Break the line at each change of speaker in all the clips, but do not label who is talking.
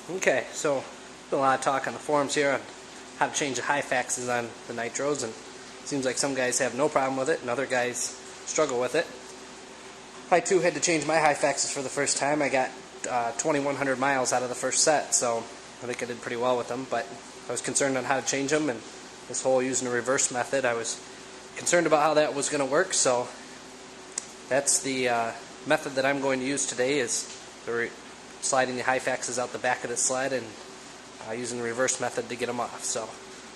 Okay, so been a lot of talk on the forums here on how to change the Hyfaxes on the Nitros, and it seems like some guys have no problem with it and other guys struggle with it. I too had to change my Hyfaxes for the first time. I got 2,100 miles out of the first set, so I think I did pretty well with them, but I was concerned on how to change them, and this whole using the reverse method, I was concerned about how that was going to work, so that's the method that I'm going to use today, is sliding the Hyfaxes out the back of the sled and using the reverse method to get them off. So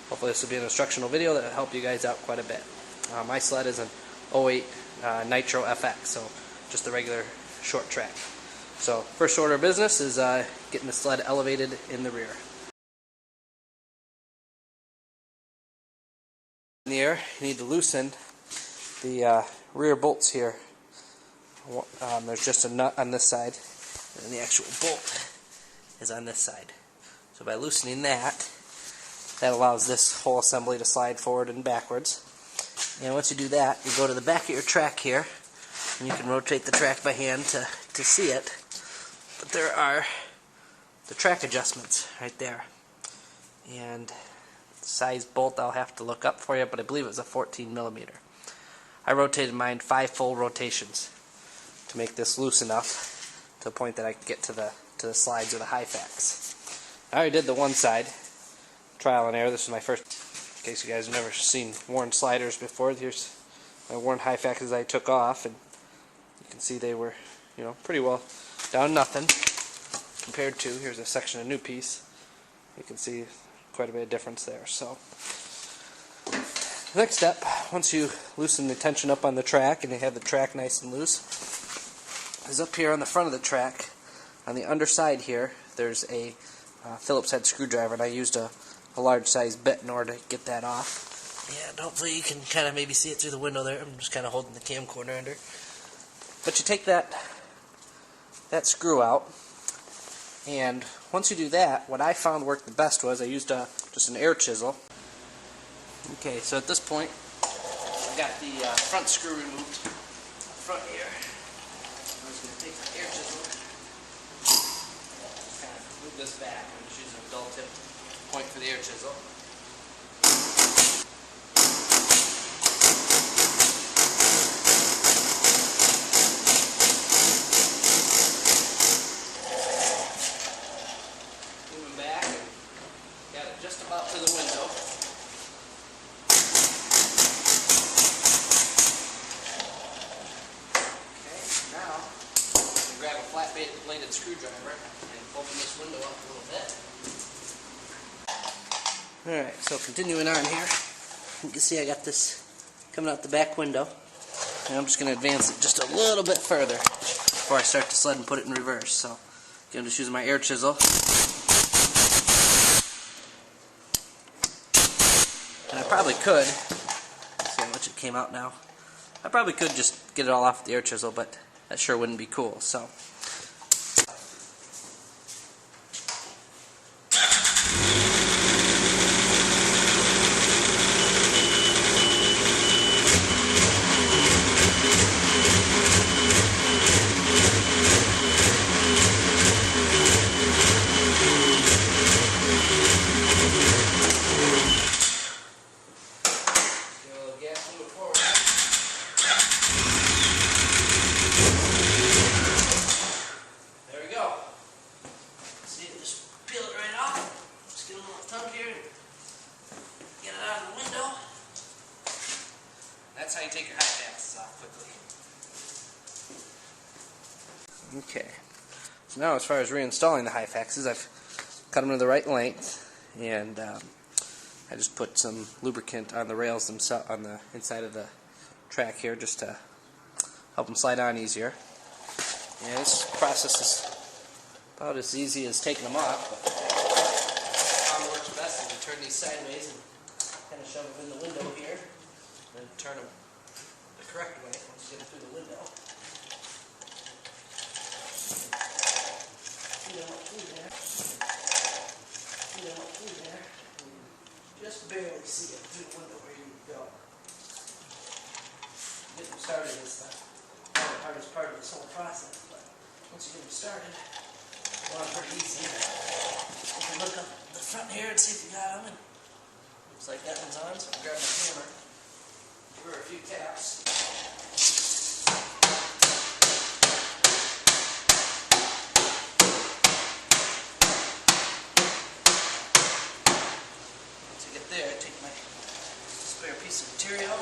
hopefully this will be an instructional video that will help you guys out quite a bit. My sled is an 08 Nytro FX, so just the regular short track. So first order of business is getting the sled elevated in the rear. In the air, you need to loosen the rear bolts here. There's just a nut on this side, and the actual bolt is on this side. So by loosening that, that allows this whole assembly to slide forward and backwards. And once you do that, you go to the back of your track here, and you can rotate the track by hand to see it. But there are the track adjustments right there. And the size bolt I'll have to look up for you, but I believe it was a 14 millimeter. I rotated mine 5 full rotations to make this loose enough to the point that I can get to the slides of the Hyfax. I already did the one side, trial and error. This is my first, in case you guys have never seen worn sliders before. Here's my worn Hyfaxes I took off, and you can see they were, pretty well down nothing compared to, here's a section of new piece. You can see quite a bit of difference there. So the next step, once you loosen the tension up on the track and you have the track nice and loose, is up here on the front of the track, on the underside here, there's a Phillips head screwdriver, and I used a large size bit in order to get that off. And hopefully you can kind of maybe see it through the window there. I'm just kind of holding the camcorder under. But you take that screw out, and once you do that, what I found worked the best was I used just an air chisel. Okay, so at this point, I got the front screw removed up front here. I'm just going to take the air chisel, just kind of move this back. I'm just using a dull tip point for the air chisel. Moving back, and got it just about to the window. Grab a flat-bladed screwdriver and open this window up a little bit. Alright, so continuing on here, you can see I got this coming out the back window, and I'm just going to advance it just a little bit further before I start the sled and put it in reverse. So I'm just using my air chisel, and I probably could, see how much it came out now, I probably could just get it all off with the air chisel, but that sure wouldn't be cool. So that's how you take your Hyfaxes off quickly. Okay, so now as far as reinstalling the Hyfaxes, I've cut them to the right length, and I just put some lubricant on the rails themselves, on the inside of the track here, just to help them slide on easier. And this process is about as easy as taking them off, but how it works best is to turn these sideways and kind of shove them in the window here, and then turn them the correct way once you get them through the window. Just barely see it through the window where you need to go. Get them started is the hardest part of this whole process, but once you get them started, Going pretty easy. We can look up the front here and see if we got them. Looks like that one's on, so I'll grab my hammer. Give her a few taps. Once I get there, I take my spare piece of material.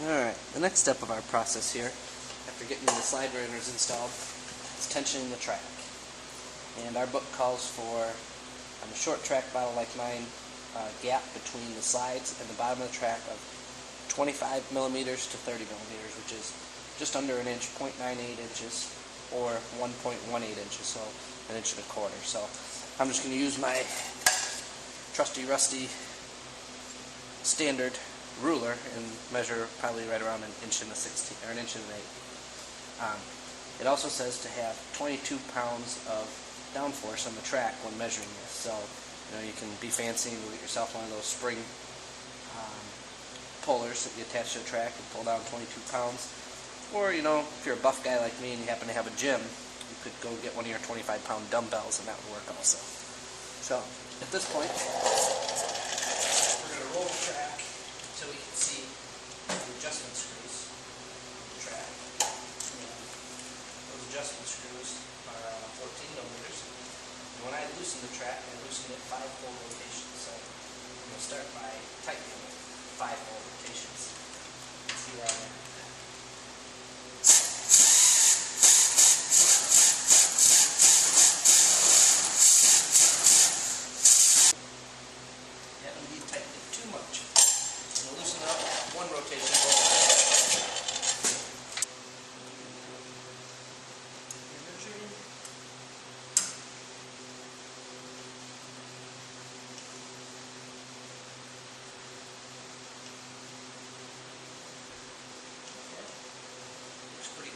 Alright, the next step of our process here, after getting the slide runners installed, is tensioning the track. And our book calls for, on a short track bottle like mine, a gap between the slides and the bottom of the track of 25 millimeters to 30 millimeters, which is just under an inch, 0.98 inches, or 1.18 inches, so an inch and a quarter. So I'm just going to use my trusty rusty standard ruler and measure probably right around an inch and a 16 or an inch and an eighth. It also says to have 22 pounds of downforce on the track when measuring this. So you can be fancy and get yourself one of those spring pullers that you attach to the track and pull down 22 pounds. Or if you're a buff guy like me and you happen to have a gym, you could go get one of your 25-pound dumbbells and that would work also. So at this point, we're going to roll the track so we can see the adjustment screws on the track. And those adjustment screws are 14 millimeters. And when I loosen the track, I loosen it 5 full rotations. So I'm going to start by tightening it 5 full rotations. See that there?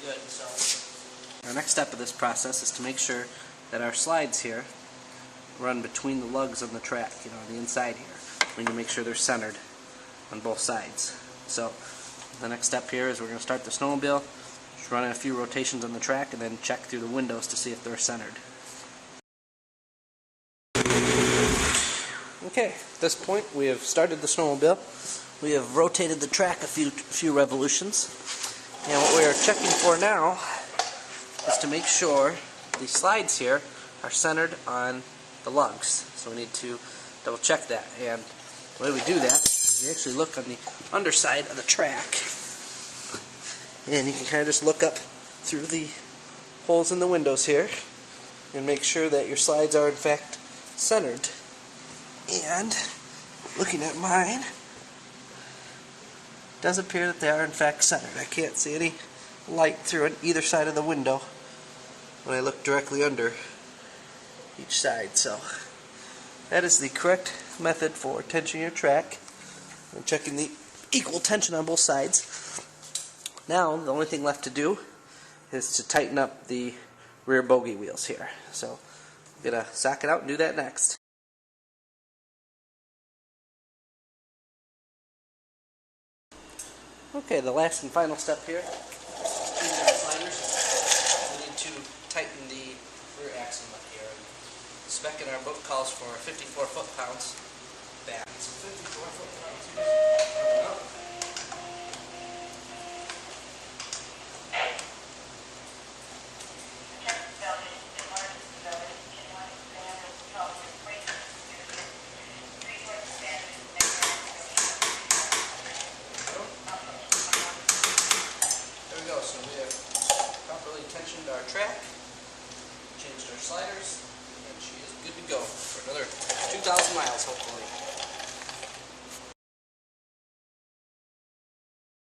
Good. So our next step of this process is to make sure that our slides here run between the lugs on the track, on the inside here. We need to make sure they're centered on both sides. So the next step here is we're going to start the snowmobile, just running a few rotations on the track, and then check through the windows to see if they're centered. Okay, at this point we have started the snowmobile. We have rotated the track a few revolutions. And what we are checking for now is to make sure the slides here are centered on the lugs. So we need to double check that. And the way we do that is you actually look on the underside of the track. And you can kind of just look up through the holes in the windows here and make sure that your slides are in fact centered. And looking at mine, it does appear that they are in fact centered. I can't see any light through on either side of the window when I look directly under each side. So that is the correct method for tensioning your track and checking the equal tension on both sides. Now the only thing left to do is to tighten up the rear bogie wheels here. So I'm going to sock it out and do that next. Okay, the last and final step here, changing our sliders. We need to tighten the rear axle nut here. The spec in our book calls for 54 foot-pounds back. So 54 foot-pounds. So we have properly tensioned our track, changed our sliders, and she is good to go for another 2,000 miles hopefully.